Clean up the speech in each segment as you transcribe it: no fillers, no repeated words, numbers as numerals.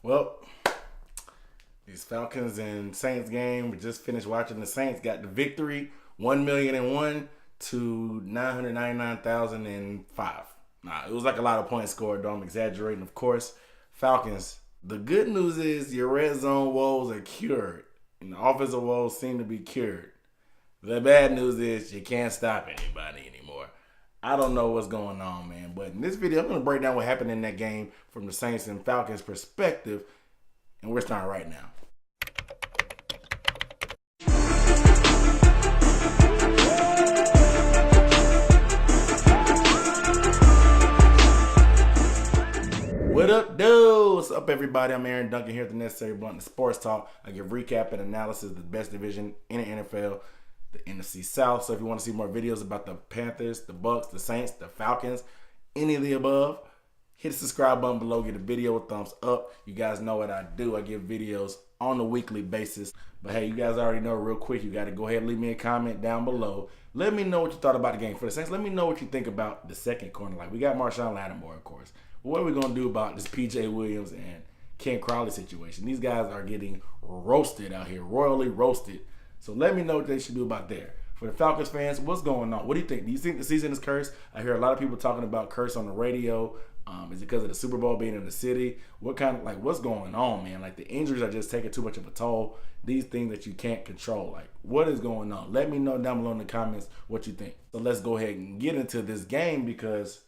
Well, these Falcons and Saints game, we just finished watching. The Saints got the victory, 1,000,001 to 999,005. Nah, it was like a lot of points scored, though I'm exaggerating, of course. Falcons, the good news is your red zone woes are cured. And the offensive woes seem to be cured. The bad news is you can't stop anybody anymore. I don't know what's going on, man. But in this video, I'm going to break down what happened in that game from the Saints and Falcons perspective. And we're starting right now. What up, dude? What's up, everybody? I'm Aaron Duncan here at the Necessary Blunt and Sports Talk. I give recap and analysis of the best division in the NFL, the NFC South. So if you want to see more videos about the Panthers, the Bucks, the Saints, the Falcons, any of the above, hit the subscribe button below, give the video a thumbs up. You guys know what I do. I give videos on a weekly basis. But hey, you guys already know real quick, you got to go ahead and leave me a comment down below. Let me know what you thought about the game. For the Saints, let me know what you think about the second corner. Like, we got Marshawn Lattimore, of course. What are we going to do about this P.J. Williams and Ken Crowley situation? These guys are getting roasted out here, royally roasted. So let me know what they should do about there. For the Falcons fans, what's going on? What do you think? Do you think the season is cursed? I hear a lot of people talking about curse on the radio. Is it because of the Super Bowl being in the city? What's going on, man? Like, the injuries are just taking too much of a toll. These things that you can't control. Like, what is going on? Let me know down below in the comments what you think. So let's go ahead and get into this game because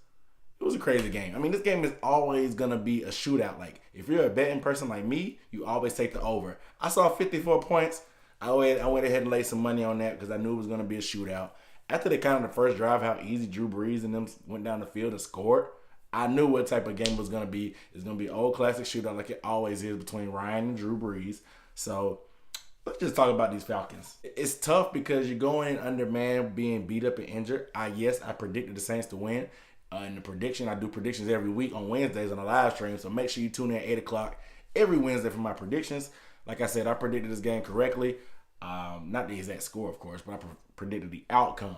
it was a crazy game. I mean, this game is always going to be a shootout. Like, if you're a betting person like me, you always take the over. I saw 54 points. I went ahead and laid some money on that because I knew it was going to be a shootout. After they kind of the first drive, how easy Drew Brees and them went down the field and scored, I knew what type of game it was going to be. It's going to be an old classic shootout like it always is between Ryan and Drew Brees. So let's just talk about these Falcons. It's tough because you're going in under man, being beat up and injured. I predicted the Saints to win. In the prediction, I do predictions every week on Wednesdays on a live stream. So make sure you tune in at 8 o'clock every Wednesday for my predictions. Like I said, I predicted this game correctly. Not the exact score, of course, but I predicted the outcome.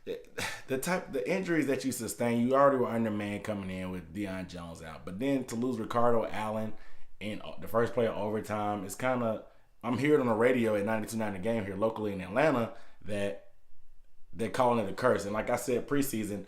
The injuries that you sustain, you already were undermanned coming in with Deion Jones out. But then to lose Ricardo Allen in the first play of overtime, it's kind of, I'm hearing on the radio at 92.9 The Game here locally in Atlanta that they're calling it a curse. And like I said, preseason,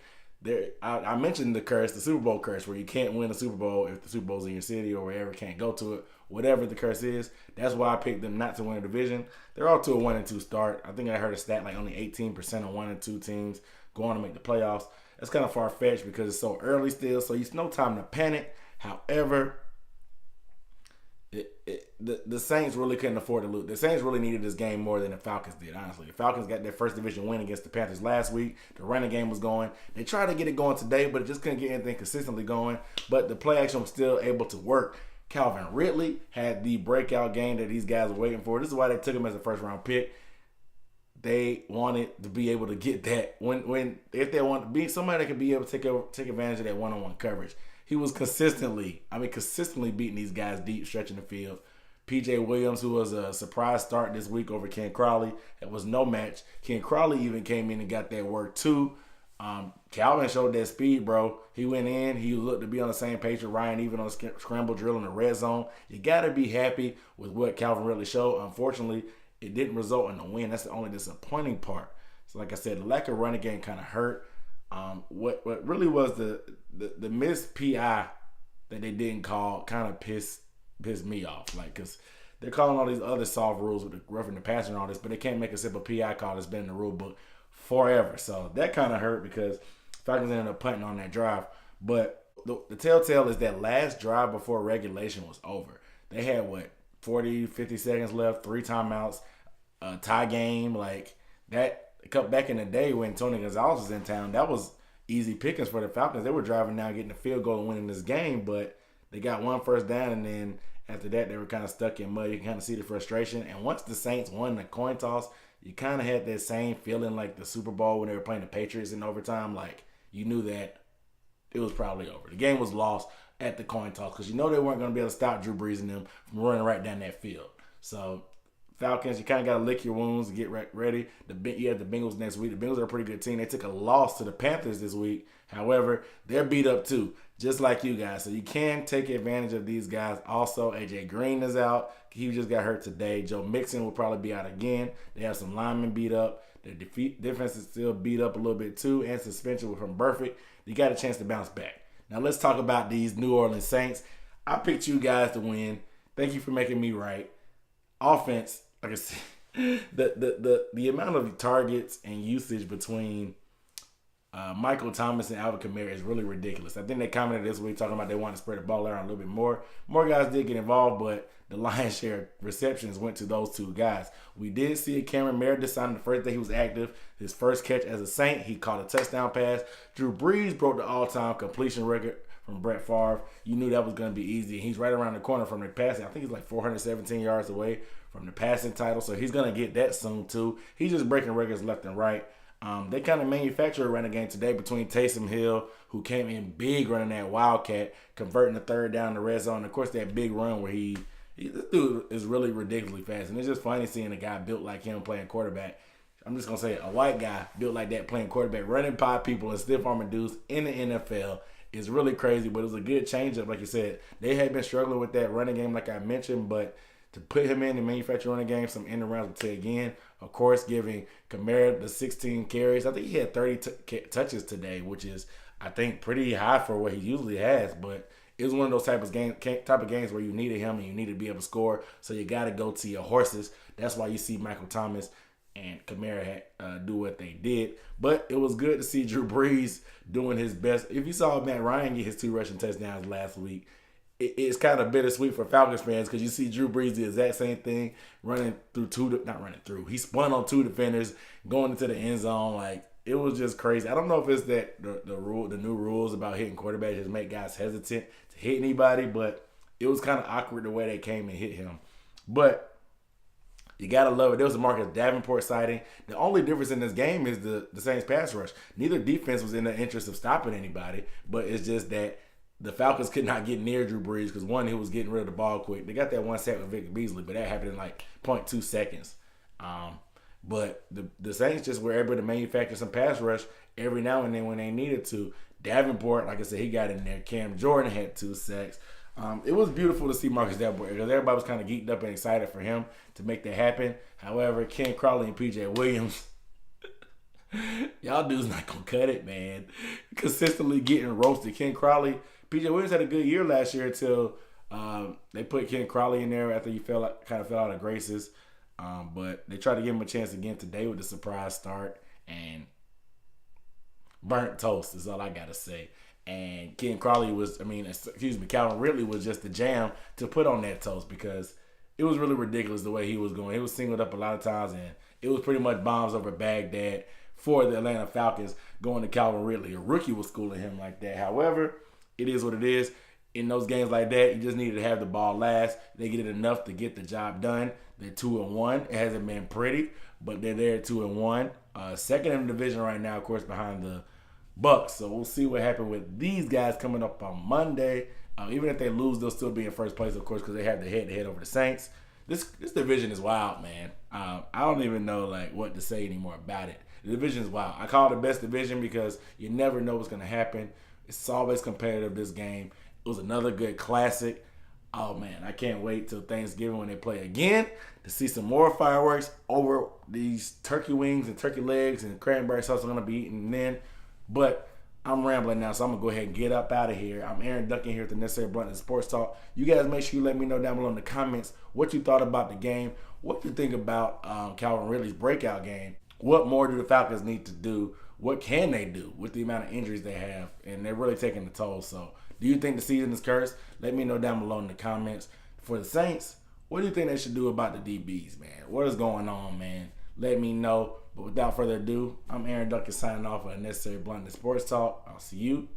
I mentioned the curse, the Super Bowl curse, where you can't win a Super Bowl if the Super Bowl's in your city or wherever, can't go to it. Whatever the curse is, that's why I picked them not to win a division. They're all to a 1-2 start. I think I heard a stat like only 18% of 1 and 2 teams go on to make the playoffs. That's kind of far-fetched because it's so early still, so it's no time to panic. However, the Saints really couldn't afford to lose. The Saints really needed this game more than the Falcons did, honestly. The Falcons got their first division win against the Panthers last week. The running game was going. They tried to get it going today, but it just couldn't get anything consistently going. But the play action was still able to work. Calvin Ridley had the breakout game that these guys were waiting for. This is why they took him as a first-round pick. They wanted to be able to get that. If they want to be somebody that could be able to take advantage of that one-on-one coverage. He was consistently beating these guys deep, stretching the field. P.J. Williams, who was a surprise start this week over Ken Crowley, it was no match. Ken Crowley even came in and got that work too. Calvin showed that speed, bro. He went in. He looked to be on the same page with Ryan, even on the scramble drill in the red zone. You got to be happy with what Calvin really showed. Unfortunately, it didn't result in a win. That's the only disappointing part. So like I said, the lack of running game kind of hurt. What really was the missed PI that they didn't call kind of pissed me off. Like, because they're calling all these other soft rules with the roughing the passer and all this, but they can't make a simple PI call that's been in the rule book forever. So that kind of hurt because Falcons ended up punting on that drive. But the telltale is that last drive before regulation was over. They had, 40, 50 seconds left, 3 timeouts, a tie game. Like, that back in the day when Tony Gonzalez was in town, that was easy pickings for the Falcons. They were driving down, getting a field goal and winning this game, but they got one first down, and then after that, they were kind of stuck in mud. You can kind of see the frustration. And once the Saints won the coin toss, you kind of had that same feeling like the Super Bowl when they were playing the Patriots in overtime. Like, you knew that it was probably over. The game was lost at the coin toss because you know they weren't going to be able to stop Drew Brees and them from running right down that field. So Falcons, you kind of got to lick your wounds and get ready. You have the Bengals next week. The Bengals are a pretty good team. They took a loss to the Panthers this week. However, they're beat up too, just like you guys. So you can take advantage of these guys. Also, A.J. Green is out. He just got hurt today. Joe Mixon will probably be out again. They have some linemen beat up. Their defense is still beat up a little bit too, and suspension from Burfict. You got a chance to bounce back. Now let's talk about these New Orleans Saints. I picked you guys to win. Thank you for making me right. Offense, like I said, the amount of targets and usage between Michael Thomas and Alvin Kamara is really ridiculous. I think they commented this week talking about they want to spread the ball around a little bit more. More guys did get involved, but the lion's share of receptions went to those two guys. We did see Cameron Meredith sign the first day he was active. His first catch as a Saint, he caught a touchdown pass. Drew Brees broke the all-time completion record from Brett Favre. You knew that was going to be easy. He's right around the corner from the passing. I think he's like 417 yards away from the passing title, so he's going to get that soon too. He's just breaking records left and right. They kind of manufactured a running game today between Taysom Hill, who came in big running that Wildcat, converting the third down the red zone. Of course, that big run where this dude is really ridiculously fast. And it's just funny seeing a guy built like him playing quarterback. I'm just going to say a white guy built like that playing quarterback, running by people and stiff arming dudes in the NFL is really crazy. But it was a good changeup, like you said. They had been struggling with that running game, like I mentioned, but to put him in and manufacture running game, some end arounds will take again. Of course, giving Kamara the 16 carries. I think he had 30 touches today, which is, I think, pretty high for what he usually has. But it was one of those type of games where you needed him and you needed to be able to score. So you got to go to your horses. That's why you see Michael Thomas and Kamara do what they did. But it was good to see Drew Brees doing his best. If you saw Matt Ryan get his 2 rushing touchdowns last week, it's kind of bittersweet for Falcons fans because you see Drew Brees the exact same thing, he spun on 2 defenders, going into the end zone. Like, it was just crazy. I don't know if it's that the new rules about hitting quarterbacks just make guys hesitant to hit anybody, but it was kind of awkward the way they came and hit him. But you got to love it. There was a Marcus Davenport sighting. The only difference in this game is the Saints pass rush. Neither defense was in the interest of stopping anybody, but it's just that the Falcons could not get near Drew Brees because, one, he was getting rid of the ball quick. They got that 1 sack with Victor Beasley, but that happened in like 0.2 seconds. But the Saints just were able to manufacture some pass rush every now and then when they needed to. Davenport, like I said, he got in there. Cam Jordan had 2 sacks. It was beautiful to see Marcus Davenport because everybody was kind of geeked up and excited for him to make that happen. However, Ken Crawley and P.J. Williams, y'all dudes not going to cut it, man. Consistently getting roasted. Ken Crawley, P.J. Williams had a good year last year until they put Ken Crawley in there after he kind of fell out of graces. But they tried to give him a chance again today with the surprise start, and burnt toast is all I got to say. And Calvin Ridley was just the jam to put on that toast because it was really ridiculous the way he was going. He was singled up a lot of times, and it was pretty much bombs over Baghdad for the Atlanta Falcons going to Calvin Ridley. A rookie was schooling him like that. However, it is what it is. In those games like that, you just needed to have the ball last. They get it enough to get the job done. They're 2-1. It hasn't been pretty, but they're there at 2-1. Second in the division right now, of course, behind the Bucks. So we'll see what happens with these guys coming up on Monday. Even if they lose, they'll still be in first place, of course, because they have the head-to-head over the Saints. This division is wild, man. I don't even know what to say anymore about it. The division is wild. I call it the best division because you never know what's going to happen. It's always competitive, this game. It was another good classic. Oh, man, I can't wait till Thanksgiving when they play again to see some more fireworks over these turkey wings and turkey legs and cranberry sauce I'm going to be eating then. But I'm rambling now, so I'm going to go ahead and get up out of here. I'm Aaron Duncan here at the Necessary Blunt and Sports Talk. You guys make sure you let me know down below in the comments what you thought about the game, what you think about Calvin Ridley's breakout game. What more do the Falcons need to do? What can they do with the amount of injuries they have? And they're really taking the toll. So do you think the season is cursed? Let me know down below in the comments. For the Saints, what do you think they should do about the DBs, man? What is going on, man? Let me know. But without further ado, I'm Aaron Duncan signing off on Necessary Blunt and Sports Talk. I'll see you